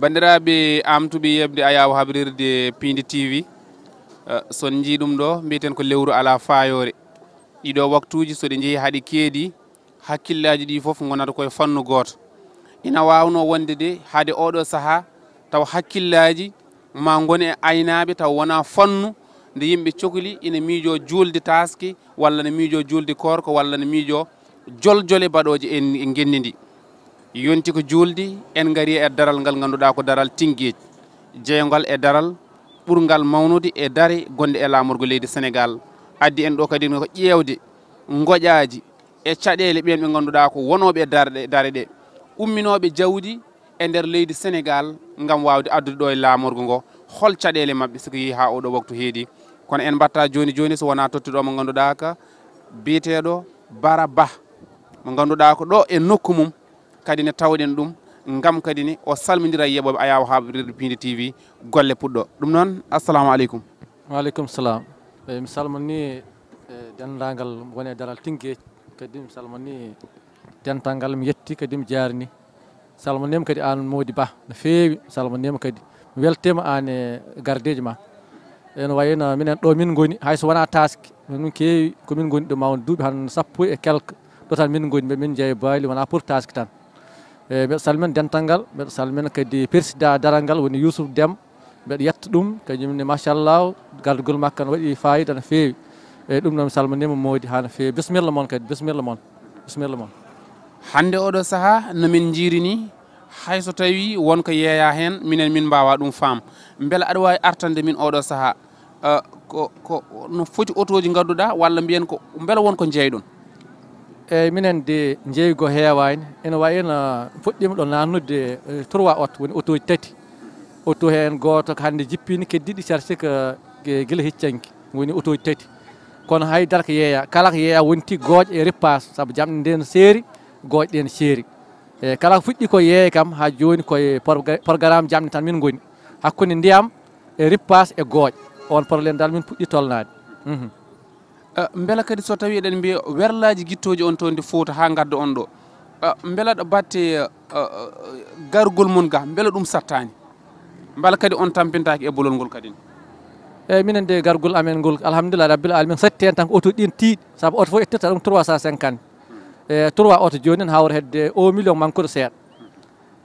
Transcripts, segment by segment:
bandiraɓe amtuɓe yebde ayaw habrirde Pindi TV son jiiɗum ɗo mbiyeten ko lewru ala fayore ɗiɗo waktuji so ɗe jeehi haaɗi keedi hakkillaji ɗi foof gonata koye fannu goto ina wawno wonde de haade oɗo saaha taw hakkillaji ma goni e aynaɓe taw wona fannu nde yimɓe cohli ina miijo Juulde Taaske walla ne miijo Juulde Korko walla ne miijo joljole baɗoje en gendidi yonti ko Juulde en gari e daral ngal ganduɗa ko daral tinggueji jeeyogal e daral ɓurgal mawnude e daare gonde e lamorgo leydi Sénégal addi en ɗo kadi ko ƴewde goƴaji e caɗele ɓen ɓe ganduɗa ko wonoɓe e daare ɗe umminoɓe jawdi e nder leydi Sénégal gam wawde addude ɗo e lamorgo ngo hol caɗele mabɓe siko yeehi ha oɗo waktu heedi kono en batta joni so wona tottuɗo mo ganduɗa ka biyeteɗo Bara Ba mo ganduɗa ko ɗo e nokku mum kadi ne tawɗen ɗum ngam kadi ne o salmodira e yeɓoɓe ayaw habrirde Pindi TV golle puɗɗo ɗum noon assalamu aleykum. Waaleykum salam. Mi salmini dendagal woni e daral Tinggueji kadi mi salmini dental mi yetti kadi mi jarni salmonima kadi an Mody Ba no feewi salmonima kadi mi weltima an e gardeji ma ene wayno minen ɗo min goni hayso wona Taaske min keewi komin goni ɗo mawon duuɓi han sappo e quelque ɗo tan min goni min jeeya baali wona pour Taaske tan mbeɗa salmina dental ngal mbeɗa salmina kadi président daral ngal woni Youssouf Déme mbeɗa yetta ɗum kañumne machallah gardugol makko ne waɗi fayida no feewi eyyi ɗum noon mi salminima Mody ha no feewi bisimilla moon kadi bisimilla moon hande oɗo saaha nomin jirini hayso tawi wonko yeeya hen minen min mbawa ɗum faam beela aɗa wawi artande min oɗo saaha ko no foti auto ji gadduɗa walla mbiyen ko beela wonko jeeyɗon eyyi minen de jeeygo heewani ene wayno fuɗɗima ɗo nannude 3 auto woni auto ji tati auto hen goto ko hande jippini keddiɗi chargé ko guila heccanki woni auto ji tati kono haydara ko yeeya kala ko yeeya wonti gooƴe e rippage saabu jamɗe nde no seeri gooƴe ɗe no seeri eyyi kala ko fuɗɗi ko yeeya kam ha joni koye programme jamɗe tan min goni hakkude ndiyam e rippage e gooƴe on probléme dal min puɗɗi tolnade beela kadi so tawi eɗen mbiya werlaji guittoji on toon de Fouta ha gadda on ɗo beela ɗo batte gargol mon ga beela ɗum sattani beela kadi on tampintaki e bolol ngol kadi eyyi minen de gargol amen ngol alhamdulillah rabbil alamin satti hen tan ko auto ɗin tiiɗi saabu auto fof ettata ɗum 350 e 3 auto joni en hawra hedde 1 million manqude seeɗa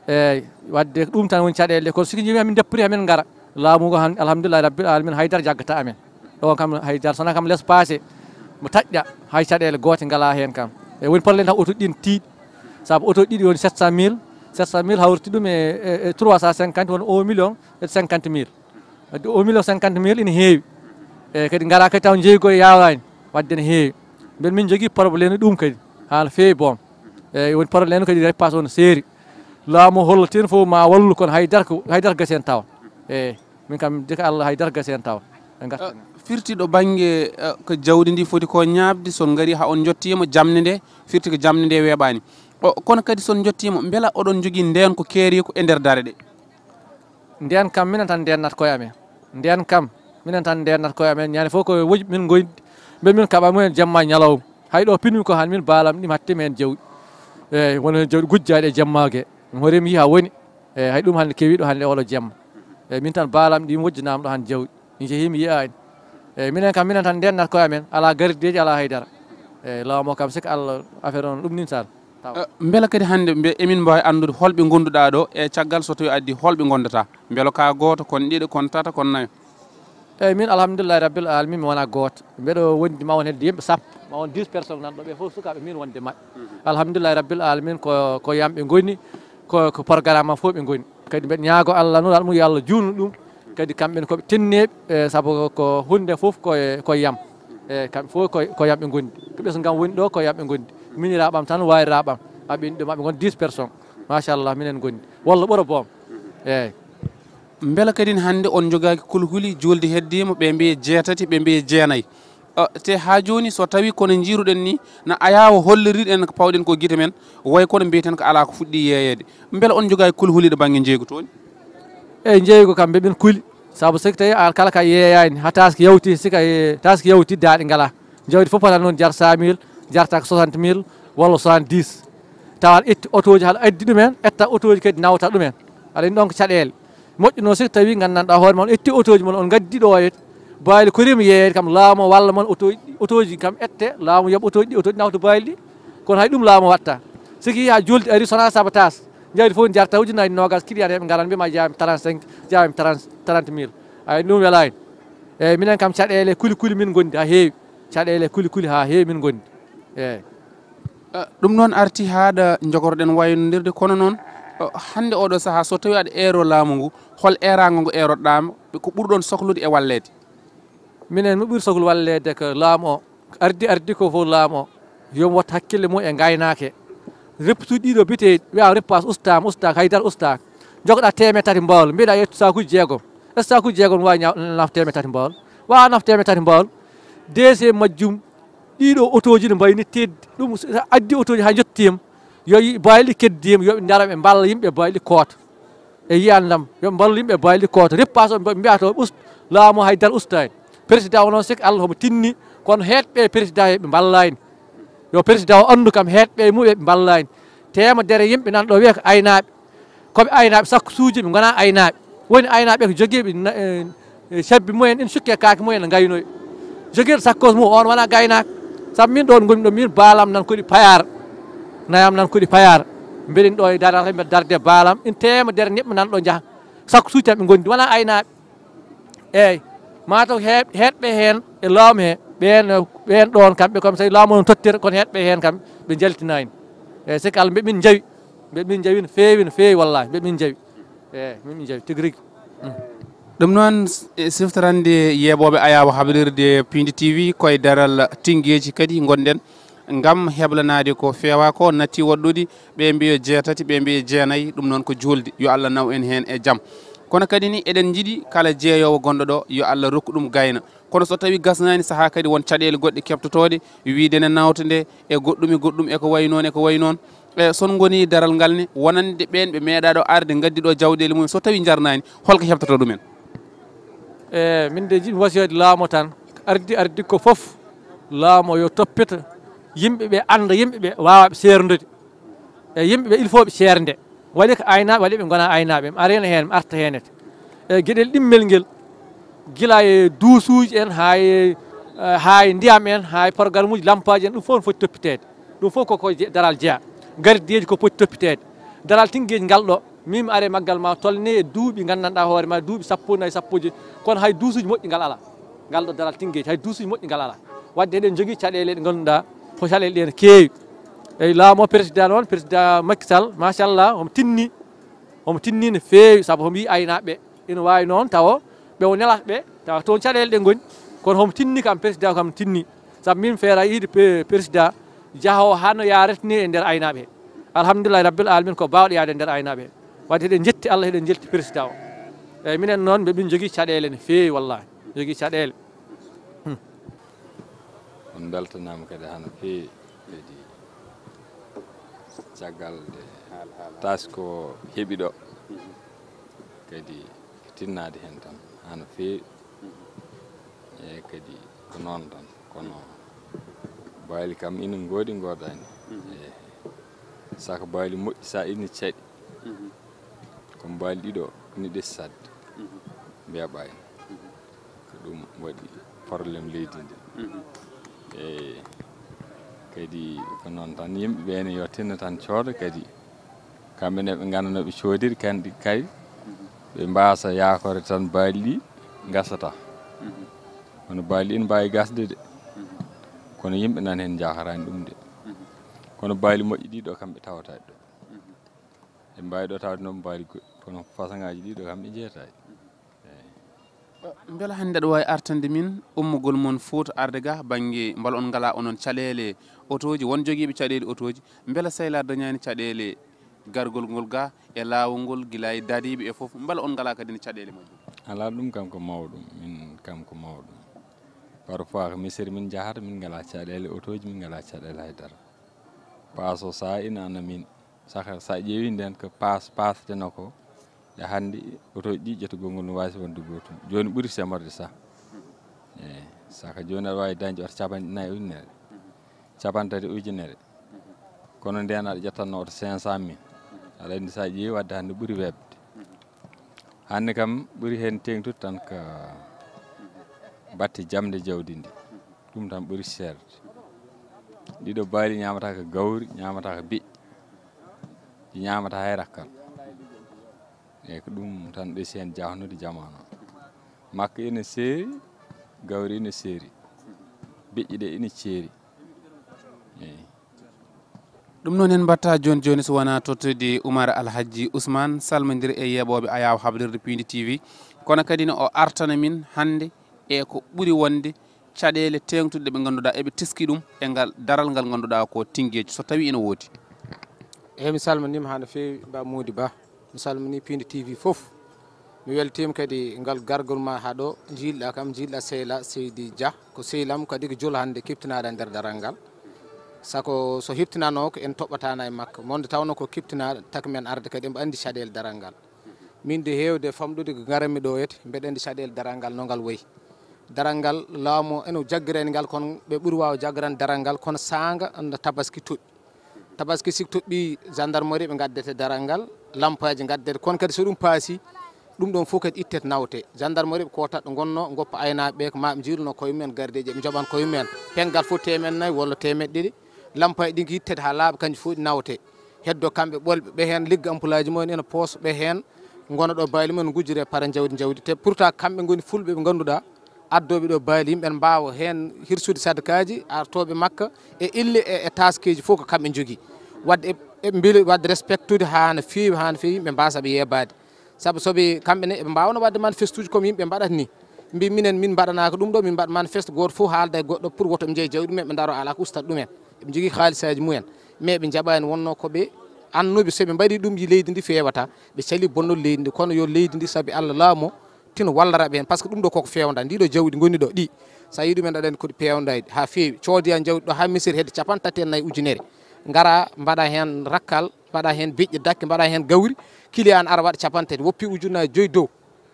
eyyi wadde ɗum tan woni caɗele kono siki jimi amin deppori amin gara laamu ngo han alhamdulillah rabbil alamin haydara jaggata amen ɗo kam haydara sona kam less passé mo taƴƴa hay caɗele goote ngala hen kam e woni probléme tan auto ɗin tiiɗi saabu auto ɗiɗi woni 700 000 hawrti ɗum e 350 woni 1 million e 50 000 wadde 1 million 50 000 ina heewi eyyi kadi gara kadi taw jeeygo e yawani wadde ne heewi mbeɗa min jogui probléme ɗum kadi hala feewi boom eyyi woni probléme kadi repasse ono seeri laamu holloteno fof ma wallu kono haydara gasen tawa eyyi min kam dika Allah haydara gasen tawa firtiɗo banggue ko jawdi ndi foti ko ñabde son gari ha on jottimo jamde nde firti ko jamde nde weeɓani kono kadi son jottimo beela oɗon jogui nden ko keeri ko e nder daare ɗe nden kam minen tan ndennata koye amen nden kam minen tan ndennata koye amen ñande fof ko woji min goydi mbe min kaɓa mumen jamma ñalawma hayɗo pinmi ko han min baalam ɗim hattimi hen jawɗi eyyi woni jawɗi gujjaɗi e jammague horemi yi ha woni eyyi hay ɗum hande kewiɗo hande oɗo jamma eyyi min tan baalam ɗi wojjanama ɗo han jawɗi mi jeehi mi yiyani eyyi minen kam minen tan ndennata koye amen ala gardeji ala haydara eyyi lawmo kam siko Allah affaire on ɗum nin sal beela kadi hande emin mbawi andude holɓe gonduɗa ɗo e caggal so tawi addi holɓe gondata beela ka goto kon ɗiɗo kon tata kon nayo eyyi min alhamdulillahi rabbil alamin mi wona goto mbeɗo wondi ma won hedde yimɓe sappo ma won 10 personnes nanɗo ɓe foof sukaɓe min wonde mabɓe alhamdulillahi rabbil alamin ko yamɓe goni ko programme am fof ɓe goni kadi mbeɗa ñaago Allah nuraɗo mum yo Allah juutno ɗum kadi kamɓene koɓe tinneɓe saabu ko hunde foof koye yam eyyi kamɓe fof ko yamɓe gondi ko ɓesgo gam woni ɗo ko yamɓe gondi miniraɓam tan wayiraɓam aɓeni ɗo mabɓe gon 10 personnes machallah minen gondi walla ɓuura boom eyyi beela kadi hande on jogaki kulhuli Juulde heddima ɓe mbiye 6 ɓe mbiye 9 te ha joni so tawi kono jiruɗen ni na ayawa holliriɗen ko pawɗen ko guite men way kono mbiyeten ko ala ko fuɗɗi yeeyede beela on jogaki kulhuli ɗo banggue jeeygu toon eyyi jeeygu kam mbeɓen kuuli saabu siki tawi kala ka yeeyani ha Taaske yawti sika Taaske yawti daaɗi ngala jawdi fof tan noon jar 100 000 jarta ko 60 000 walla 70 tawa itti auto ji haɗa addi ɗumen etta auto ji kadi nawta ɗumen aɗa andi ɗon ko caɗele moƴƴuno sik tawi gandanɗa hoore mon etti auto ji mon on gaddi ɗo e baali ko rimi yeeyede kam laamo walla mon auto ji kam ette laamu yoɓ auto ji nawta baali ɗi kono hay ɗum laamu watta siki ha julde ari sona sabotage jawdi fof jarta ujunaji nogas client heɓe garan mbima jami 35 jami 30 mille ay ɗum welani eyyi minen kam caɗele kuli min gondi ha heewi caɗele kuli ha heewi min gondi eyyi ɗum noon arti haɗa jogorɗen waynodirde kono noon hande oɗo saaha so tawi aɗa eero laamu ngu hol erago ngo eroɗɗama ko ɓurɗon sohlude e wallede minen mi ɓuuri sohlu wallede ko laamu o ardi ko fof laamu o yomi watta hakkille mum e gaynake repputuji ɗiɗo biteɗi wiya repas ustama haydara ustaka jogoɗa temet tati mbawlo mbiɗa yettu sakuji jeegom sakuji jeegom wawi naf temet tati mbawlo wawa naf temet tati mbawlo deuxiéme majjum ɗiɗo auto ji ne mbayni teddi ɗum addi auto ji ha jettima yo bayli keddima yoɓe dara ɓe balla yimɓe bayli koota e yiyandam yoɓe ballo yimɓe bayli koota repas o mbiyata laamu haydara ustani président o noon sik Allah homo tinni kono heɗɓe président heɓe ballani yo président o andu kam heɗɓe mum ɓe ballani temedere yimɓe nan ɗo wiya ko aynaɓe koɓe aynaɓe sakko suuji ɓe gona aynaɓe woni aynaɓe ko joguiɓe sabbi mumen ina sukke kaake mumen ne gaynoyi joguiɗo sakkos mum on wona gaynaka saabu min ɗon gonmi ɗo min baalam nan koɗi payara nayam nan koɗi payara mbeɗen ɗo e darata mbeɗa darde baalam ina temedere neɗɗo nan ɗo jaaha sakko suuji tan ɓe gondi wona aynaɓe eyyi mataw heɗɓe hen e laamu he ɓen ɗon kamɓe comme ça laamu noon tottere kono heɗɓe hen kam ɓe jaltinani eyyi sikki Allah mbeɓe min jawi no fewi wallahi mbeɓe min jawi eyyi min jawi tigui rigui ɗum noon siftorande yeɓoɓe ayawo haɓirde Pindi TV koye daral tingueji kadi gonɗen gam heblanade ko fewa ko natti woɗɗude ɓe mbiya jeetati ɓe mbiya jeenayyi ɗum noon ko julde yo Allah naw en hen e jaam kono kadi ni eɗen jiiɗi kala jeeyowo gonɗo ɗo yo Allah rokku ɗum gayna kono so tawi gasnani saaha kadi won caɗele goɗɗe kebtotoɗe wiidene nawta nde e goɗɗum eko wayi noon e son goni daral ngal ne wonande ɓen ɓe meeɗaɗo arde gaddi ɗo jawɗele mum so tawi jarnani holko heɓtoto ɗumen e min de jiɗmi wasiyode laamu tan ardi ko foof laamu yo toppita yimɓeɓe anda yimɓeɓe wawaɓe serdude e yimɓeɓe il faut ɓe sernde waɗi ko aynaɓe waɗi ɓe gona aynaɓe mi arena hen mi arta henete e gueɗel ɗimmel nguel guila e duusuji en ha ndiyam en ha programme uji lampaji en ɗum fof ne foti toppitede ɗum fof koko daral jeeya gardiyeji ko poti toppitede daral tingueji ngal ɗo min mi are maggal ma tolni e duuɓi gandanɗa hoore ma duuɓi sappo nayyi sappoji kono hay duusuji moƴƴi ngal ala ngal ɗo daral tingueji hay duusuji moƴƴi ngal ala wadde eɗen jogui caɗele ɗe ganduɗa ko caɗele ɗe ne keewi eyyi laamu président noon président Macky Sall machallah omo tinni no feewi saabu homo yi aynaɓeɓe ina wawi noon tawa ɓe o nelata ɓe tawa toon caɗele ɗe goni kono homo tinni kam président kam tinni saabu min feera yiide président jaaho hano yaretni e nder aynaɓe he alhamdulillahi rabbil alamin ko bawɗo yaade e nder aynaɓe he wadde eɗen jetti Allah eɗen jelti président o eyyi minen noon min jogui caɗele no feewi wallahi jogui caɗele on beltanama kadi hano feewi kadi caggal de Taaske ko heeɓi ɗo kadi tinnade hen tan hano feewi e kadi ko noon tan kono baali kam ina goodi godani e saka baali moƴƴi sa ini caɗi kono baali ɗiɗo ni ɗessi sadde mbeɓani ko ɗum waɗi probléme leydi ndi e kadi ko noon tan yimɓe ɓene yo tinno tan cooda kadi kamɓene ɓe gandano ɓe coodiri kandi kadi ɓe mbasa yakore tan baali ɗi gasata kono baali ɗi ne mbawi gasde de kono yimɓe nan hen jakarani ɗum de kono baali moƴƴi ɗiɗo kamɓe tawatade ɗo ɓe mbawi ɗo tawde noon baali goɗɗi kono façon ngaji ɗiɗo kamɓe jeetaji beela hande aɗa wawi artande min ummugol mon Fouta arde ga banggue mbal on ngala onon caɗele autoji won joguiɓe caɗele autoji beela Sayla dañani caɗele gargol ngol ga e lawol ngol guila e dadiɓe e foof mbala on ngala kadi ne caɗele majjum ala ɗum kam ko mawɗum min kam ko mawɗum parfois ko misiri min jahata min ngala caɗele autoji min ngala caɗele haydara passo sa ina ana min saka sa ƴeewi nden ko pasdeno ko e hande autoji ɗi ƴettugol ngol no wasi wonde gotum joni ɓuuri semorde sa e saka joni aɗa wawi dañde oto 4 ujunere 3 ujunere kono nden aɗa ƴettanno oto 500 000 aɗa andi sa ƴeewi wadde hande ɓuuri webde hande kam ɓuri hen tengtude tan ko batti jamde jawdi ndi ɗum tan ɓuri serde ɗiɗo baali ñamata ko gawri ñamata ko beƴƴi ɗi ñamata hay rakkal eyyi ko ɗum tan ɗeesi hen jahnude jamanu makka ina seeri gawri ina seeri beƴƴi ɗe ina ceeri eyyi ɗum noon en mbatta joni joni so wona tottude Oumar Alhaji Ousmane salmodiri e yeɓoɓe ayaw haɓride Pindi TV kono kadi ne o artana min hande e ko ɓuri wonde caɗele tengtude ɓe ganduɗa eɓe teski ɗum e ngal daral ngal ganduɗa ko tinggueji so tawi ina woodi. eyyi mi salminima ha no fewi Ba Mody Ba mi salmini Pindi TV foof mi weltima kadi ngal gargol ma ha ɗo jiiɗɗa kam jiiɗɗa Seyla Seydi Dia ko sehlam kadi ko Juul hande kiptinaɗa nder daral ngal sako so heptinano ko en toɓɓatana e makko monde tawno ko kiptinaɗo taki men arde kadi mbo andi caɗele daral ngal min de hewde famɗude ko garanmi ɗo yete mbeɗa andi caɗele daral ngal no ngal woyi daral ngal laamu ene jaggirani ngal kono ɓe ɓuuri waw jaggirande daral ngal kono sanga no tabaski toɓɓi tabaski sik toɓɓi gendarmerie ɓe gaddete daral ngal lampaji gaddete kono kadi so ɗum paasi ɗum ɗon fof kadi ittete nawte gendarmerie ɓe kotat ɗo gonno goppa aynaɓe ko maɓe jiiluno koyemumen gardeji ɓe joɓan koyemumen pengal fof 1.400 walla 2.2 lampaye ɗi yittete ha laaɓa kanƴi fof ɗi nawte heddo kamɓe ɓolɓe ɓe hen ligga ampulaji mumen ene poos ɓe hen gona ɗo baali mumen gujjire para jawdi te pourtant kamɓe goni fulɓe ɓe ganduɗa addoɓe ɗo baali yimɓe mbawa hen hirsude sadakaji artoɓe makka e ille e taskeji fof ko kamɓe jogui wadde eɓe beeli wadde respectude ha no fewi yimɓe mbasaɓe yebade saabu soɓe kamɓene eɓe mbawno wadde manifeste uji comme yimɓe mbaɗata ni mbi minen min mbaɗanaka ɗum ɗo min mbaɗa manifeste goto fof haalda e goɗɗo pour woto ɓe jeeyi jawdi mumen ɓe daaro ala ko ustata ɗumen eɓe jogui haalisaji mumen mais ɓe jaɓani wonno koɓe annuɓe soɓe mbaɗi ɗum yi leydi ndi fewata ɓe cali bonnol leydi ndi kono yo leydi ndi saabi Allah laamo tino wallaraɓe hen par ce que ɗum ɗo koko fewda ndiɗo jawdi goni ɗo ɗi sa yi ɗumen aɗa andi koɗi pewdadi ha fewi coodiya jawdi ɗo ha misiri hedde 34 ujunere gara mbaɗa hen rakkal mbaɗa hen beƴƴe dakke mbaɗa hen gawri client ara waɗa 50 woppi ujunnaji 5 dow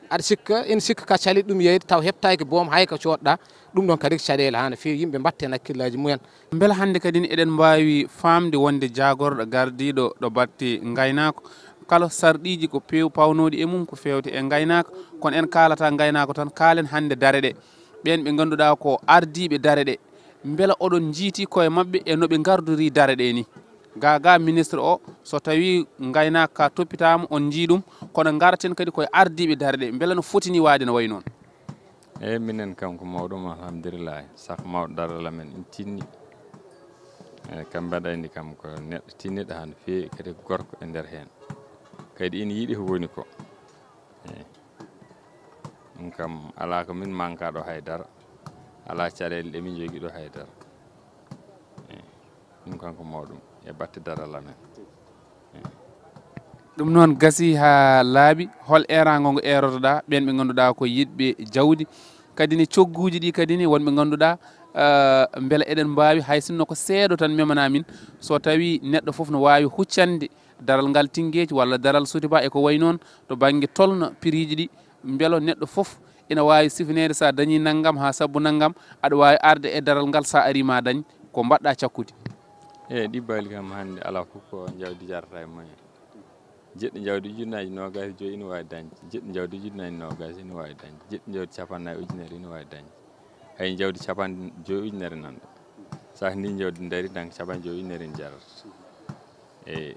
aɗa sikka ene sikka ka calit ɗum yeyde taw heɓtaki boom hay ko coɗɗa ɗum ɗon kadi ko caɗele ha no fewi yimɓe mbatte hen hakkillaji mumen beela hande kadi eɗen mbawi famde wonde jagorɗo gardiɗo ɗo batte gaynako kala sarɗiji ko pawnoɗi e mum ko fewte e gaynako kono en kalata gaynako tan kaalen hande daare ɗe ɓen ɓe ganduɗa ko ardiɓe daare ɗe beela oɗon jiiti koye mabɓe e noɓe gardori daare ɗe ni ga ministre o so tawi gaynaka ka toppitama on jiiɗum kono garaten kadi koye ardiɓe daare ɗe beela no fotini wade no way noon. eyyi minen kam ko mawɗum alhamdulillahi saka mawɗo daral amen en tinni eyyi kam mbaɗayni kam ko neɗɗo tinniɗo ha no fewi kadi ko gorko e nder hen kadi ina yiiɗi ko woni ko eyyi ɗum kam ala ko min manka ɗo haydara ala caɗele ɗe min jogui ɗo haydara eyyi ɗum kam ko mawɗum e batte daral amen ɗum noon gasi ha laaɓi hol erago ngo erotoɗa ɓen ɓe ganduɗa ko yiɗɓe jawdi kadi ni cogguji ɗi kadi ni wonɓe ganduɗa beela eɗen mbawi hay sinno ko seeɗo tan memana min so tawi neɗɗo foof no wawi huccande daral ngal Tingueji walla daral Sotiba e ko way noon to banggue tolno prix ji ɗi beelo neɗɗo foof ina wawi sifanede sa dañi naggam ha sabbu naggam aɗa wawi arde e daral ngal sa ari ma dañ ko mbaɗɗa cakkude. eyyi ɗi baali kam hande ala foof ko jawdi jarata e moyen jeɗɗo jawdi ujunnaji nogas joyi ina wawi dañde jeɗɗo jawdi ujunnaji nogas ina wawi dañde jeɗɗo jawdi 50 ujunere ina wawi dañde hay jawdi 5 ujunere nanɗo saka ndi jawdi daari donc 5 ujunere en jarata eyyi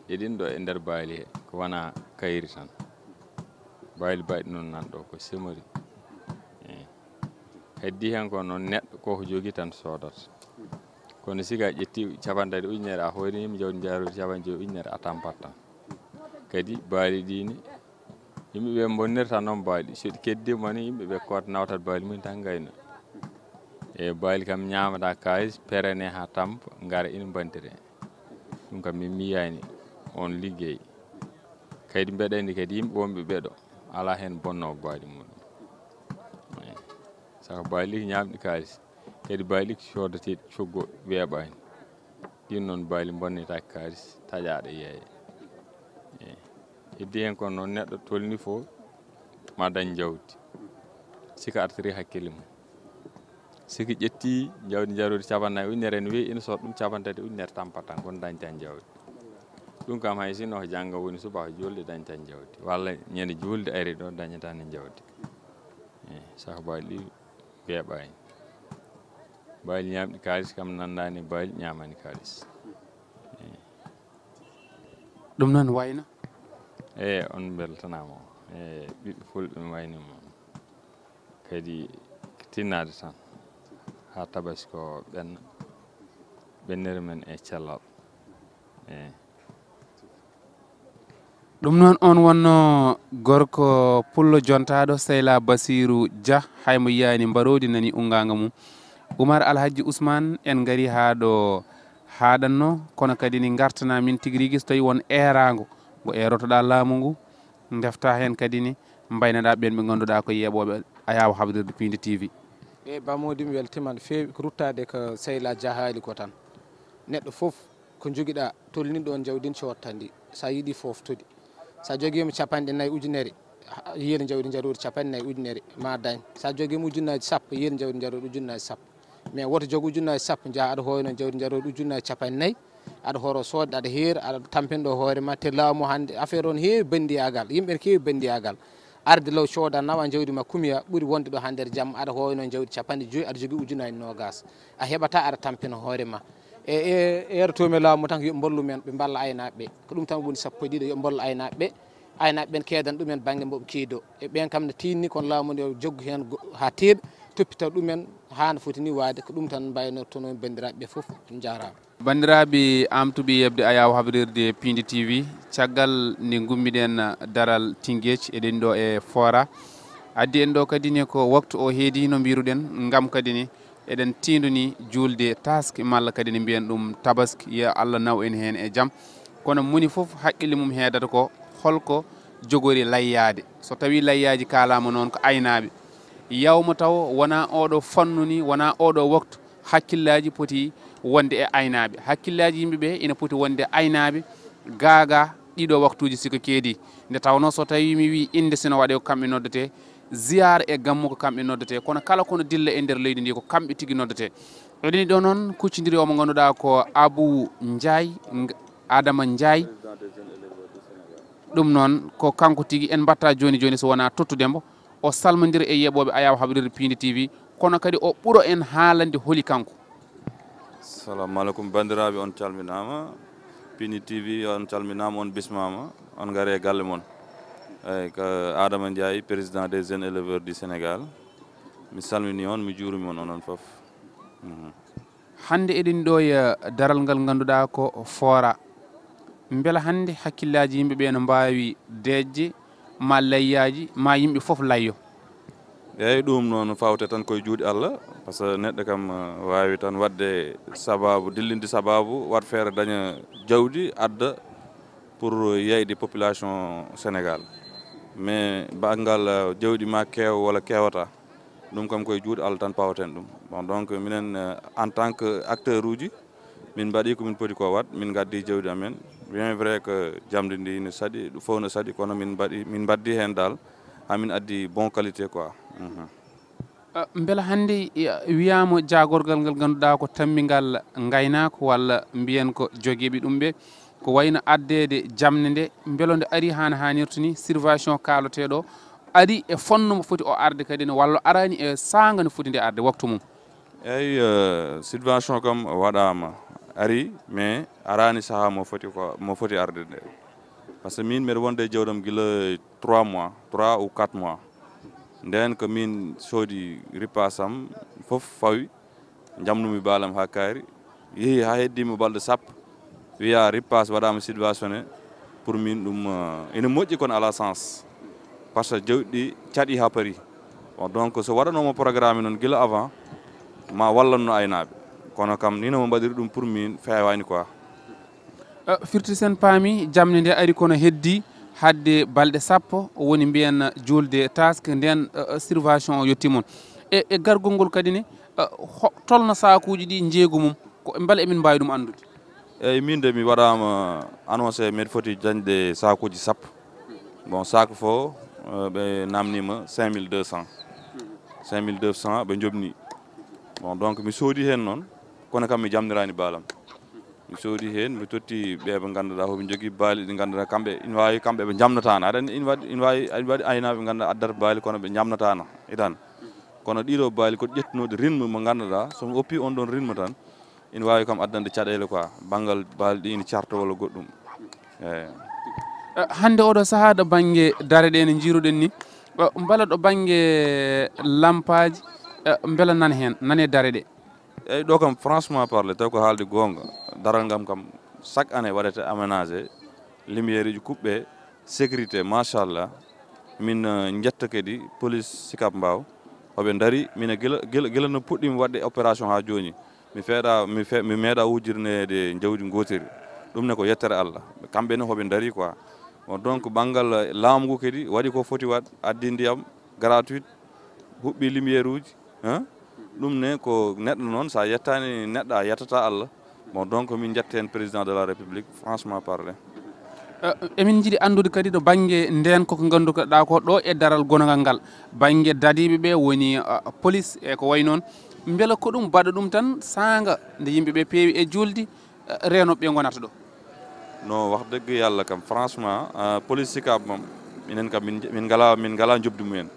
eɗin ɗo e nder baali he ko wona kayri tan baali baɗi noon nanɗo ko semori eyyi heddi hen ko noon neɗɗo koko jogui tan sodata kono siga ƴetti 50 ujunere a horinima jawdi jarodi 50 ujunere a tampat tan kadi baali ɗini yimɓeɓe bonnirta noon baali soɗi keddima ni yimɓeɓe kota nawtat baali mumen tan gayno e baali kam ñamata kalis perene ha tampa gara ina bandire ɗum kam min miyani on ligguey kadi mbeɗayni kadi yimɓe wonɓe ɓeɗo ala hen bonnowo baali muɗum saka baali ñamɗi kalis kadi baali sodateɗi coggo weeɓani ɗin noon baali bonnetaki kalis taƴaɗo yeeya heddi hen kono noon neɗɗo tolni fo ma dañ jawdi sika artiri hakkille mum siki ƴetti jawdi jarodi 50 ujunere ne weeyi ina sooda ɗum 50 ujunere tampat tan kono dañtan jawdi ɗum kam hay sinno ko jannga woni subaka julde dañatan jawdi walla ñande julde ari ɗo dañatani jawdi saka baali ɗi beeɓani baali ñamɗi kalis kam nandani baali ñamani kalis ɗum noon wayno on beltanama ɓiɓɓe fulɓe waynimo kadi tinnade tan ha tabasi ko ɓennere men e cellal ɗum noon on wonno gorko pullo jontaɗo Seyla Basirou Dia haymo yiyani mbarodi nani ungaga mum Oumar Alhaji Ousmane en gari ha ɗo haɗanno kono kadi ni gartana min tigui rigui so tawi won erago mo erotoɗa laamu ngu defta hen kadi ni mbaynaɗa ɓen ɓe ganduɗa ko yeɓoɓe Ayaw habdirde Pinde TV bamodi mi weltima no fewi ko ruttade ko Seyla Dia haali ko tan neɗɗo foof ko joguiɗa tolniɗo on jawdin cottandi sa yiiɗi foftude sa joguima 4 ujunere yeeri jawdi jaroɗo 4 ujunere ma dañ sa joguima ujunnaji 10 yeeri jawdi jaroɗo ujunnaji 10 mais woto jogo ujunnaji 10 jaa aɗa hoyno jawdi jaroɗo ujunnaji 4 aɗa horo sodde aɗa heeri aɗa tampinɗo hoorema te laamu hande affaire on heewi bandiyagal yimɓe ne keewi bandiyagal arde law cooda nawa jawdi ma kumiya ɓuuri wonde ɗo hande jamma aɗa hoyno jawdi 50 aɗa jogui ujunnaji 20 a heɓata aɗa tampina hoorema erotomi laamu tan ko yo ballu men ɓe balla aynaɓeɓe ko ɗum tan woni sappo e ɗiɗo yo ballu aynaɓeɓe aynaɓeɓen keedan ɗumen banggue mboɓe kiido e ɓen kam ne tinni kono laamu nde joggu hen ha teeɓi toppita ɗumen hano foti ni wade ko ɗum tan mbaynortono bandiraɓeɓe foof jarama bandiraɓe amtuɓe yebde Ayaw habrirde Pinde TV caggal nde gummiɗen daral Tinguéji eɗen ɗo e Fora addi en ɗo kadi ni ko waktu o heedi no mbiruɗen gam kadi ni eɗen tinduni Juulde Taaske malla kadi ne mbiyen ɗum Tabaski ya Allah naw en hen e jaam kono moni foof haqqille mum heedata ko holko jogori layyade so tawi layyaji kalama noon ko aynaɓe yawma taw wona oɗo fannu ni wona oɗo waktu hakkillaji poti wonde e aynaɓe hakkillaji yimɓeɓe ina poti wonde e aynaɓe gaga ɗiɗo waktuji siko keedi nde tawno so tawi mi wi inde sino waɗe ko kamɓe noddete ziyara e gammu ko kamɓe noddete kono kala kono dilla e nder leydi ndi ko kamɓe tigui noddete eɗeni ɗo noon kuccidiri omo ganduɗa ko Abou Ndiaye Adama Ndiaye ɗum noon ko kanko tigui en batta joni joni so wona tottudembo o salmodira e yeɓoɓe Ayaw habrirde Pinde TV kono kadi o ɓuuro en haalande holi kanko assalamu aleykum bandiraɓe on calminama Pinde TV on calminama on bismama on gaare galle moon eyyi ko Adama Ndiaye président des jeunes éleveurs du Sénégal mi salmini on mi juurimi on onon foof hande eɗen ɗo e daral ngal ganduɗa ko Fora beela hande hakkillaji yimɓeɓe no mbawi dejje ma layyaji ma yimɓe foof layyo eyyi ɗum noon fawte tan koye juuɗe Allah par ce que neɗɗo kam wawi tan wadde sababu dillinde sababu wat feere daña jawdi adda pour yeyde population Sénégal mais banggal jawdi ma keew walla kewata ɗum kam koye juuɗe Allah tan pawaten ɗum bon donc minen en tant que acteur uji min mbaɗi komin poti ko wat min gaddi jawdi amen bien vrai que jamdi ndi ne saɗi ɗum fof ne saɗi kono min baddi hen dal hamin addi bon qualité quoi beela hande wiyama jagorgal ngal ganduɗa ko tammigal gaynako walla mbiyen ko jogueɓe ɗum ɓe ko wayno addede jamne nde beelo nde ari hano hannirta ni situation kaloteɗo ari e fonno mo foti o arde kadi ne walla arani e sanga no foti nde arde waktu mum eyyi subvention kam waɗama ari mais arani saaha mo foti arde nde par ce que min mbiɗa wonde jawdam guila 3 mois 3 ou 4 mois nden ko min soodi ripasam foof fawi jamnumi baalam ha kaari yeehi ha heddima balɗe sappo wiya ripas waɗama subventionné pour min ɗum ene moƴƴi kono ala sens par ce que jawɗi ɗi caaɗi ha paari bon donc so waɗanoma programme noon guila avant ma wallanno aynaɓe kono kam ni nomo mbaɗiri ɗum pour min fewani quoi firti sen paami jamne nde ari kono heddi hadde balɗe sappo woni mbiyen Juulde Taaske nden subvention o yettimon e gargol ngol kadi ne tolno sakuji ɗi jeegu mum ko beele emin mbawi ɗum andude eyyi min de mi waɗama annoncé mbeɗa foti dañde sakuji sappo bon sac fo ɓe namnima 5200 ɓe jobni bon donc mi soodi hen noon kono kam mi jamnirani baalam mi soodi heen mi totti ɓe ɓe ngannduɗaa hoɓe jogii baali ɗi ngannduɗaa kamɓe ina waawi kamɓe ɓe jamnataano aɗa andi ina waɗi aynaaɓe ngannduɗaa addata baali kono ɓe jamnataano itan kono ɗiɗo baali ko ƴettunoɗe rythme mo ngannduɗaa somi oppi on ɗon rythme tan ina waawi kam addande caɗeele quoi banngal baali ɗi ina carta walla goɗɗum eeyi hannde oɗo sahaa ɗo baŋnge dare ɗe ne njiiruɗen ni mbela ɗo baŋnge lampaaji mbela nan heen nane dare ɗe eyyi ɗo kam franchement parlé taw ko haalde goonga daral ngam kam chaque année waɗete aménagé lumiére uji kuɓɓe sécurité machallah min jetta kadi police Sicap Mbao hoɓe daari mina gila no puɗɗimi wadde opération ha joni mi meeɗa wujirnede jawdi gotiri ɗum ne ko yettere Allah kamɓe ne hoɓe daari quoi bon donc banggal laamu ngu kadi waɗi ko foti wat addi ndiyam gratuite huɓɓi lumiére uji ɗum ne ko neɗɗo noon sa yettani neɗɗo a yettata Allah bon donc min jetta hen président de la république franchement parlé emin jiiɗi andude kadi ɗo baŋnge nden koko ganduɗa ko ɗo e daral gongal ngal baŋnge dadiɓe ɓe woni police e ko way noon beela ko ɗum baɗa ɗum tan sanga nde yimɓeɓe peewi e julde renoɓe gonata ɗo non wax dëgg yàlla kam franchement police Sicap moom minen kam min ngala jobdi mumen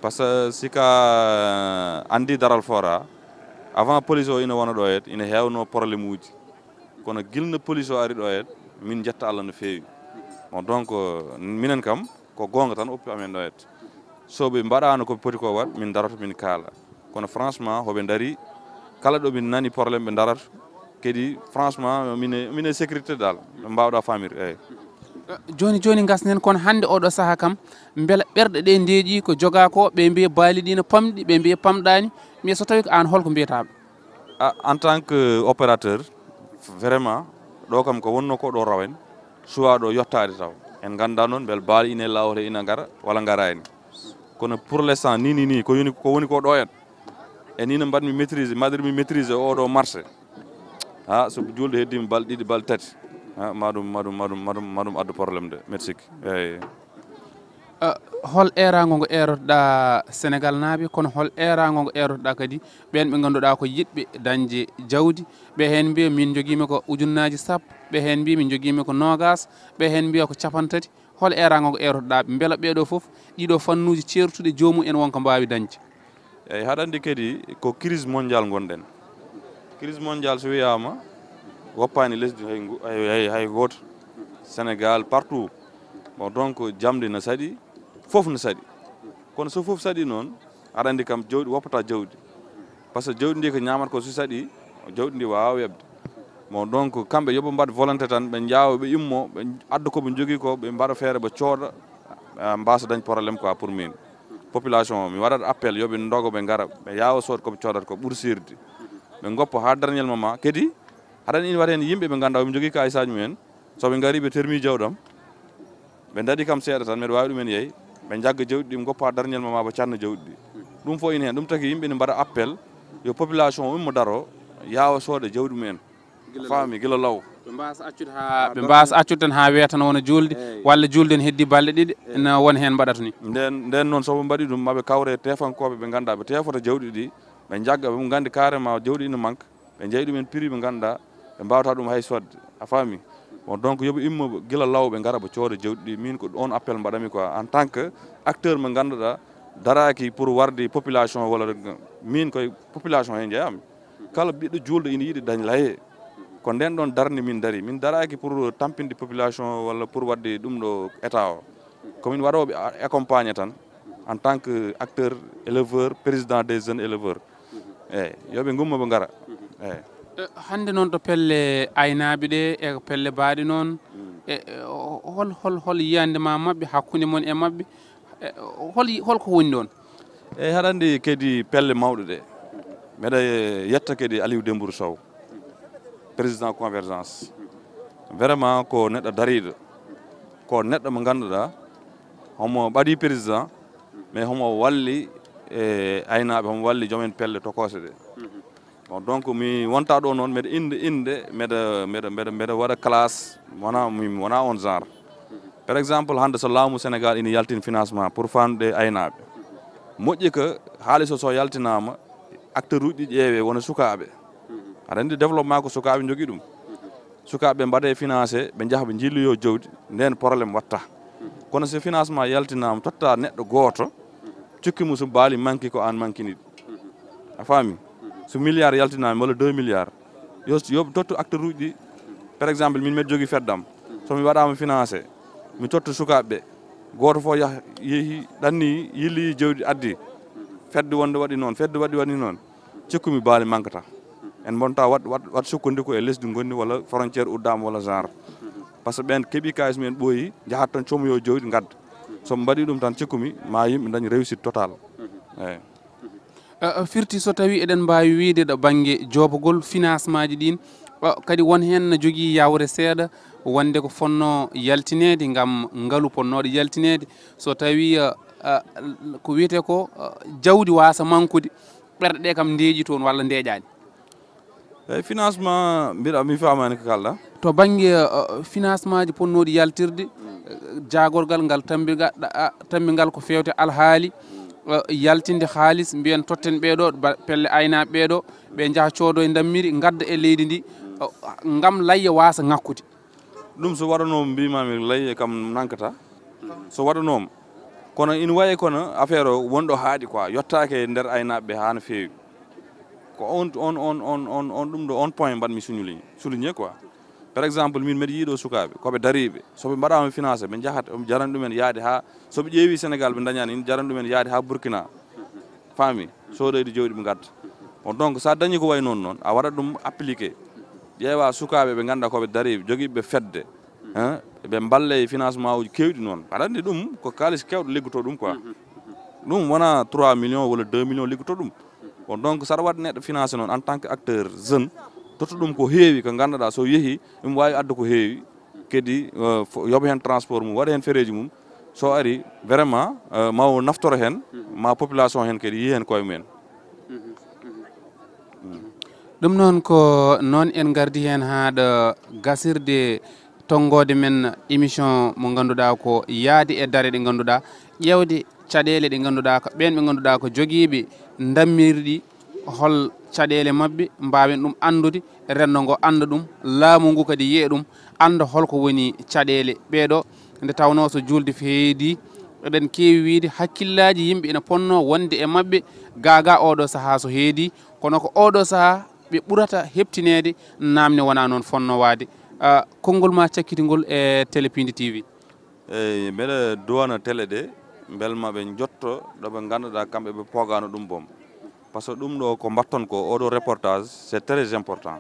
par ce que sika andi daral fora avant police o ina wona ɗo het ina hewno probléme uji kono gilno police o ari ɗo het min jetta Allah no feewi bon donc minen kam ko gonga tan oppi amen ɗo het so ɓe mbaɗano ko poti ko wat min daroto min kaala kono franchement hoɓe daari kala ɗo min nani probléme ɓe darat kadi franchement mine sécurité dal mbawɗa famir eyyi joni gasnen kono hande oɗo saaha kam beela ɓerɗe ɗe ndeeƴi ko joga ko ɓe mbiya baali ɗi no pamɗi ɓe mbiya pamɗani mais so tawi ko an holko mbiyataɓe en tant que opérateur vraiment ɗo kam ko wonno ko ɗo rawen suwa ɗo yettade taw en ganda noon beele baali ine lawol ina gara walla garani kono pour l'instant ni ko woni ko ɗo en e ni no mbaɗmi maîtrise oɗo marché so julde heddima balɗe ɗiɗi balɗe tati maɗum addu probléme de merci eyyi hol erago ngo erotoɗa Sénégal naaɓe kono hol erago ngo erotoɗa kadi ɓen ɓe ganduɗa ko yiɗɓe dañde jawdi ɓe hen mbiya min joguimi ko ujunnaji sappo ɓe hen mbiya min joguimi ko nogas ɓe hen mbiya ko capantati hol erago ngo erotoɗa beela ɓeɗo foof ɗiɗo fannuji certuɗe jomum en wonko mbawi dañde eyyi haɗa andi kadi ko crise mondial gonɗen crise mondial so wiyama woppani lesdi hay goto Sénégal partout bon donc jamde no saɗi foof no saɗi kono so foof saɗi noon aɗa andi kam jawdi woppata jawdi par ce que jawdi ndi ko ñamata ko so saɗi jawdi ndi wawa webde bon donc kamɓe yooɓe mbaɗ volonté tan ɓe jaawa ɓe immo ɓe adda koɓe jogui ko ɓe mbaɗa feere ɓe cooda mbasa dañ probléme quoi pour min population mi waɗat appel yooɓe dogo ɓe gara ɓe yawa sood koɓe coodata ko ɓuuri sirde ɓe goppa ha dernier moment kadi haɗan ina waɗa hen yimɓe ɓe ganduɗa ɓe jogui kayisaji mumen soɓe gari ɓe termi jawɗam ɓe daɗi kam seeɗa tan mbeɗa wawi ɗumen yeey ɓe jagga jawɗi ɗi goppa dernier moment ɓe canna jawɗi ɗi ɗum fo ina hen ɗum taki yimɓe ne mbaɗa appel yo population ummo daro yawa sooda jawdi mumen faami guila law ɓe mbasa accude tan ha weeta no wona julde walla julde ne heddi balɗe ɗiɗi no wona hen mbaɗata ni nden noon soɓe mbaɗi ɗum maɓe kawre tefankoɓe ɓe ganduɗa ɓe tefota jawɗi ɗi ɓe jagga ɓe gandi carrément jawɗi ina manque ɓe jeeyi ɗumen prix ɓe ganduɗa ɓe mbawata ɗum hay sodde a faami bon donc yooɓe immo guila law ɓe gara ɓe cooda jawɗi ɗi min ko on appel mbaɗami quoi en tant que acteur mo ganduɗa daraki pour warde population walla min koye population he jeeyami kala ɓiɗɗo julde ina yiiɗi dañ laye ko nden ɗon darde min daraki pour tampinde population walla pour wadde ɗum ɗo état o komin waɗoɓe accompagné tan en tant que acteur éleveur président des jeunes éleveurs eyyi yooɓe gumma ɓe gara eyyi hande noon to pelle aynaɓe ɗe e pelle baaɗi noon e hol yiyandema mabɓe hakkude moon e mabɓe holko woni ɗon eyyi haɗa andi kadi pelle mawɗe ɗe mbeɗa yetta kadi Aliou Dembourou Sow président convergence vraiment ko neɗɗo dariɗo ko neɗɗo mo ganduɗa homo ɓaɗi président mais homo walli e aynaɓe homo walli joomen pelle tokose ɗe bon donc mi wonta ɗo noon mbeɗa inde mbeɗa waɗa classe wona on genre par exemple hande so laamu Sénégal ina yaltin financement pour fannude aynaɓe moƴƴi ko haaliss o so yaltinama acteur uji ɗi ƴeewe wona sukaɓe aɗa andi développement ko sukaɓe jogui ɗum sukaɓe mbaɗe financé ɓe jaaha ɓe jilloyo jawdi nden probléme watta kono so financement yaltinama totta neɗɗo goto cukkimo so baali manki ko an mankiniɗo a faami so milliard yaltinama walla 2 milliards yoɓe tottu acteur uji ɗi par exemple min mbeɗa jogui feddam somi waɗama financé mi totta sukaɓeɓe goto fof yaha yeehi ɗanni yilli jawdi addi fedde wonde waɗi noon fedde waɗi noon cikkumi baali mankata en bonta wat sukkundi ko e lesdi gondi walla frontiére uddama walla genre par ce que ɓen keeɓi kayis mumen ɓooyi jahat tan comoyo jawdi gadda somi mbaɗi ɗum tan cikkumi ma yimɓe dañi réussite total eyyi firti so tawi eɗen mbawi wiide ɗo banggue joobogol financement ji ɗin kadi won hen no jogui yawre seeɗa wonde ko fonno yaltinede gam ngaalu ponnoɗo yaltinede so tawi ko wiyete ko jawdi wasa mankude ɓerɗe ɗe kam ndeeƴi toon walla ndeeƴani eyyi financement mbiɗa mi famani ko kalɗa to banggue financement ji ponnoɗi yaltirde jagorgal ngal tambigal ko fewte alhaali yaltinde haalis mbiyen totten ɓeɗo pelle aynaɓe ɓeɗo ɓe jaaha coodo e dammiri gadda e leydi ndi gam layya wasa ngakkude ɗum so waɗanoma mbimami layye kam nankata so waɗanoma kono ina wayi kono affaire o wonɗo haaɗi quoi yettake e nder aynaɓeɓe ha no fewi ko on ɗum ɗo on point mbaɗmi souligné quoi par exemple min mbeɗa yiiɗo sukaɓe koɓe dariɓe soɓe mbaɗama financé ɓe jahat jarani ɗumen yaade ha soɓe ƴeewi sénégal ɓe dañani ina jarani ɗumen yaade ha burkina faami soɗoyde jawɗi ɓe gadda on donc sa dañi ko way noon a waɗat ɗum appliqué ƴeewa sukaɓe ɓe ganduɗa koɓe dariɓe joguiɓe fedde ɓe balle e financement uji kewɗi noon aɗa andi ɗum ko kalis kewɗo liggoto ɗum quoi ɗum wona 3 millions walla 2 millions liggoto ɗum on donc saɗa waɗa neɗɗo financé noon en tant que acteur jeune toto ɗum ko heewi ko ganduɗa so yeehi ɗum wawi addu ko heewi kadi yooɓa hen transport mum waɗa hen fereji mum so ari vraiment ma naftoro hen ma population hen kadi yi hen koye mumen ɗum noon ko noon en gardi hen haɗa gasirde tonggode men émission mo ganduɗa ko yaadi e dare ɗe ganduɗa ƴewde caɗele ɗe ganduɗa ko ɓen ɓe ganduɗa ko joguiɓe dammirɗi hol caɗele mabɓe mbawen ɗum andude rendo ngo anda ɗum laamu ngu kadi yiye ɗum anda holko woni caɗele ɓeɗo nde tawno so julde feedi eɗen kewi wiide hakkillaji yimɓe ene ponno wonde e mabɓe gaga oɗo saaha so heedi kono ko oɗo saaha ɓe ɓurata heptinede namne wona noon fonno wade konngol ma cakkitingol e télé Pindi TV eyyi mbeɗa duwana télé ɗe belma ɓe jotto ɗoɓe ganduɗa kamɓe ɓe pogano ɗum boom par ce que ɗum ɗo ko mbatton ko oɗo reportage c'est très important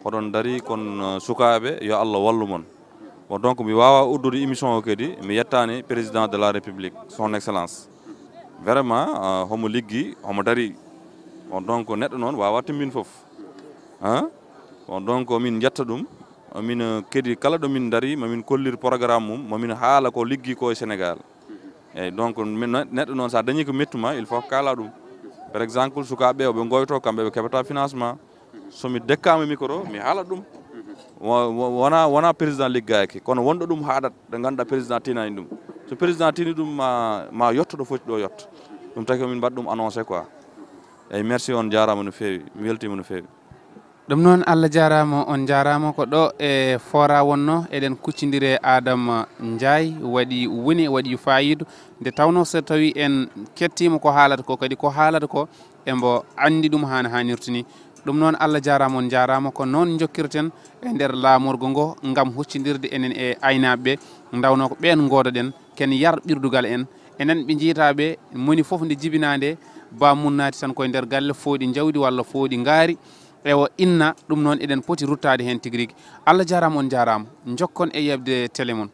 oɗon dari kon sukaɓe yo Allah wallu mon bon donc mi wawa uddude émission o kadi mi yettani président de la république son excellence vraiment homo liggi homo dari on donc neɗɗo noon wawa timmin foof on donc min jetta ɗum min kadi kala ɗo min dari mamin kollir programme mum mamin haala ko liggi ko e sénégal eyyi donc neɗɗo noon sa dañi ko mettuma il faut kala ɗum par exemple sukaɓe oɓe goyto kamɓe ɓe keɓata financement somi dekkama micro mi haala ɗum wona président liggaki kono wonɗo ɗum haaɗat ɗo ganduɗa président tinani ɗum so président tini ɗum ma yetto ɗo foti ɗo yetto ɗum taki min mbaɗa ɗum annoncé quoi eyyi merci on jarama no fewi mi weltima no fewi ɗum noon Allah jarama on jarama ko ɗo e fora wonno eɗen kuccidire Adama Ndiaye waɗi fayidu nde tawno so tawi en kettima ko haalata ko kadi ko haalata ko embo andi ɗum hano hannirta ni ɗum noon Allah jarama on jarama ko noon jokkirten e nder laamorgo ngo gam huccidirde enen e aynaɓeɓe dawno ko ɓen godoɗen ken yar ɓirdugal en enen ɓe jiitaɓe moni foof nde jibinade ba munnati tan koye nder galle fooɗi jawdi walla fooɗi ngaari ewo inna ɗum noon eɗen poti ruttade hen tigui rigui Allah jarama on jarama jokkon e yebde télé mon